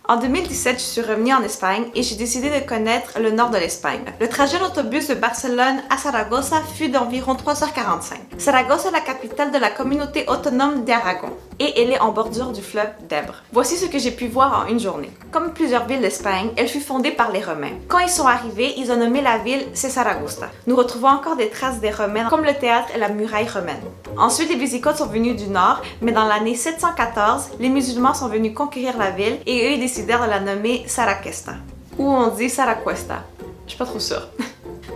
En 2017, je suis revenue en Espagne et j'ai décidé de connaître le nord de l'Espagne. Le trajet d'autobus de Barcelone à Saragossa fut d'environ 3h45. Saragossa est la capitale de la communauté autonome d'Aragon et elle est en bordure du fleuve d'Èbre. Voici ce que j'ai pu voir en une journée. Comme plusieurs villes d'Espagne, elle fut fondée par les Romains. Quand ils sont arrivés, ils ont nommé la ville Saragossa. Nous retrouvons encore des traces des Romains comme le théâtre et la muraille romaine. Ensuite, les Visigoths sont venus du nord, mais dans l'année 714, les musulmans sont venus conquérir la ville et eux ils décidèrent de la nommer Saraquesta, ou on dit Saracuesta. Je suis pas trop sûre.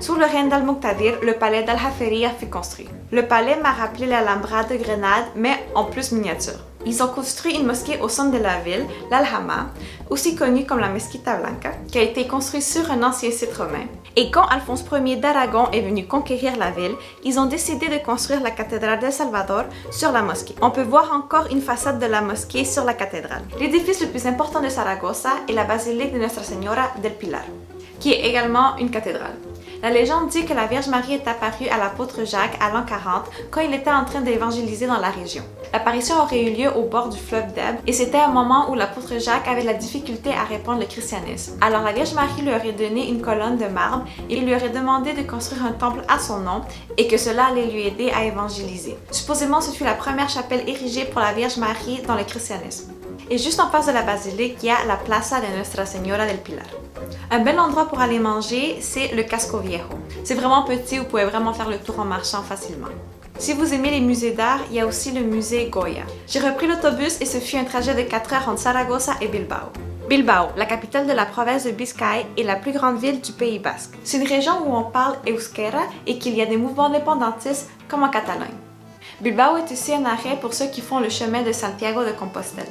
Sous le règne d'Al-Muqtadir, le palais d'Al-Jaferia fut construit. Le palais m'a rappelé l'Alhambra de Grenade, mais en plus miniature. Ils ont construit une mosquée au centre de la ville, l'Alhama, aussi connue comme la Mesquita Blanca, qui a été construite sur un ancien site romain. Et quand Alphonse Ier d'Aragon est venu conquérir la ville, ils ont décidé de construire la cathédrale de Salvador sur la mosquée. On peut voir encore une façade de la mosquée sur la cathédrale. L'édifice le plus important de Saragossa est la basilique de Nuestra Señora del Pilar, qui est également une cathédrale. La légende dit que la Vierge Marie est apparue à l'apôtre Jacques à l'an 40 quand il était en train d'évangéliser dans la région. L'apparition aurait eu lieu au bord du fleuve d'Èbre et c'était un moment où l'apôtre Jacques avait de la difficulté à répandre le christianisme. Alors la Vierge Marie lui aurait donné une colonne de marbre et lui aurait demandé de construire un temple à son nom et que cela allait lui aider à évangéliser. Supposément, ce fut la première chapelle érigée pour la Vierge Marie dans le christianisme. Et juste en face de la basilique, il y a la Plaza de Nuestra Señora del Pilar. Un bel endroit pour aller manger, c'est le Casco Viejo. C'est vraiment petit, vous pouvez vraiment faire le tour en marchant facilement. Si vous aimez les musées d'art, il y a aussi le musée Goya. J'ai repris l'autobus et ce fut un trajet de 4 heures entre Saragossa et Bilbao. Bilbao, la capitale de la province de Biscaye, est la plus grande ville du Pays Basque. C'est une région où on parle euskera et qu'il y a des mouvements indépendantistes comme en Catalogne. Bilbao est aussi un arrêt pour ceux qui font le chemin de Santiago de Compostelle.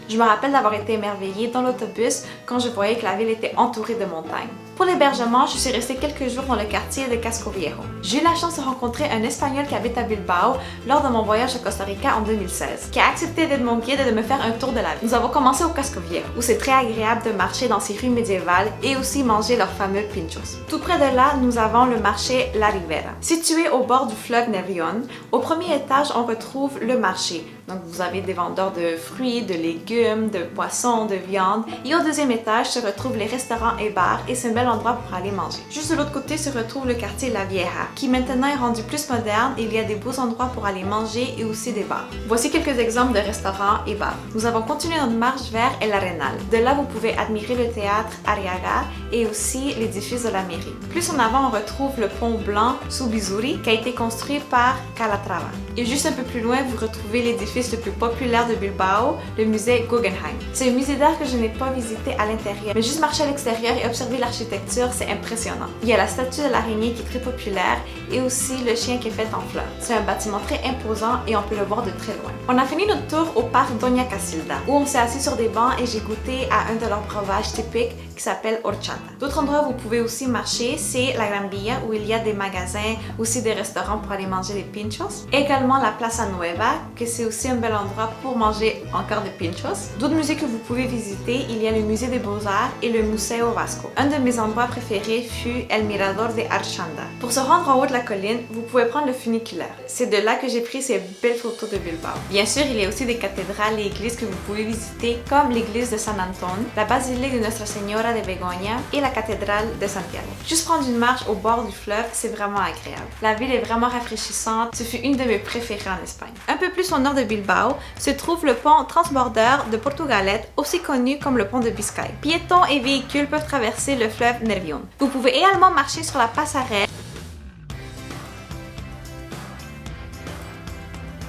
Je me rappelle d'avoir été émerveillée dans l'autobus quand je voyais que la ville était entourée de montagnes. Pour l'hébergement, je suis restée quelques jours dans le quartier de Casco Viejo. J'ai eu la chance de rencontrer un Espagnol qui habite à Bilbao lors de mon voyage au Costa Rica en 2016, qui a accepté d'être mon guide et de me faire un tour de la ville. Nous avons commencé au Casco Viejo, où c'est très agréable de marcher dans ces rues médiévales et aussi manger leurs fameux pinchos. Tout près de là, nous avons le marché La Ribera. Situé au bord du fleuve Nervión, au premier étage, on retrouve le marché. Donc vous avez des vendeurs de fruits, de légumes, de poissons, de viande. Et au deuxième étage se retrouvent les restaurants et bars et c'est un bel endroit pour aller manger. Juste de l'autre côté se retrouve le quartier La Vieja, qui maintenant est rendu plus moderne et il y a des beaux endroits pour aller manger et aussi des bars. Voici quelques exemples de restaurants et bars. Nous avons continué notre marche vers El Arenal. De là, vous pouvez admirer le théâtre Arriaga et aussi l'édifice de la mairie. Plus en avant, on retrouve le pont blanc Subizuri qui a été construit par Calatrava. Et juste un peu plus loin, vous retrouvez l'édifice le plus populaire de Bilbao, le musée Guggenheim. C'est un musée d'art que je n'ai pas visité à l'intérieur, mais juste marcher à l'extérieur et observer l'architecture, c'est impressionnant. Il y a la statue de l'araignée qui est très populaire et aussi le chien qui est fait en fleurs. C'est un bâtiment très imposant et on peut le voir de très loin. On a fini notre tour au parc Doña Casilda, où on s'est assis sur des bancs et j'ai goûté à un de leurs breuvages typiques qui s'appelle horchata. D'autres endroits où vous pouvez aussi marcher, c'est la Gran Via où il y a des magasins, aussi des restaurants pour aller manger les pinchos. Également la Plaza Nueva, que c'est aussi un bel endroit pour manger encore des pinchos. D'autres musées que vous pouvez visiter, il y a le musée des Beaux-Arts et le Museo Vasco. Un de mes endroits préférés fut El Mirador de Archanda. Pour se rendre en haut de la colline, vous pouvez prendre le funiculaire. C'est de là que j'ai pris ces belles photos de Bilbao. Bien sûr, il y a aussi des cathédrales et églises que vous pouvez visiter, comme l'église de San Antón, la basilique de Nuestra Señora de Begoña et la cathédrale de Santiago. Juste prendre une marche au bord du fleuve, c'est vraiment agréable. La ville est vraiment rafraîchissante, ce fut une de mes préférées en Espagne. Un peu plus au nord de Bilbao se trouve le pont transbordeur de Portugalete, aussi connu comme le pont de Biscaye. Piétons et véhicules peuvent traverser le fleuve Nervión. Vous pouvez également marcher sur la passerelle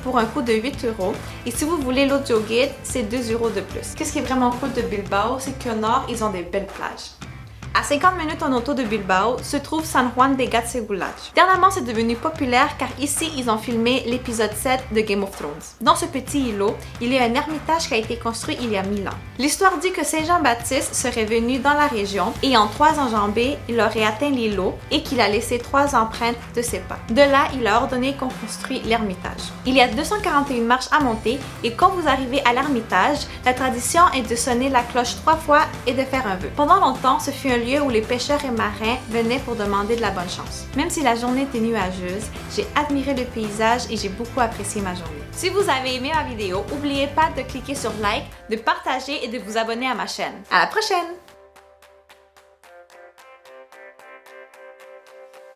pour un coût de 8 €. Et si vous voulez l'audio guide, c'est 2 € de plus. Qu'est-ce qui est vraiment cool de Bilbao, c'est qu'au nord, ils ont des belles plages. À 50 minutes en auto de Bilbao se trouve San Juan de Gatzegulach. Dernièrement, c'est devenu populaire car ici, ils ont filmé l'épisode 7 de Game of Thrones. Dans ce petit îlot, il y a un ermitage qui a été construit il y a 1000 ans. L'histoire dit que Saint Jean-Baptiste serait venu dans la région et en 3 enjambées, il aurait atteint l'îlot et qu'il a laissé 3 empreintes de ses pas. De là, il a ordonné qu'on construise l'ermitage. Il y a 241 marches à monter et quand vous arrivez à l'ermitage, la tradition est de sonner la cloche 3 fois et de faire un vœu. Pendant longtemps, ce fut un lieu où les pêcheurs et marins venaient pour demander de la bonne chance. Même si la journée était nuageuse, j'ai admiré le paysage et j'ai beaucoup apprécié ma journée. Si vous avez aimé ma vidéo, n'oubliez pas de cliquer sur like, de partager et de vous abonner à ma chaîne. À la prochaine!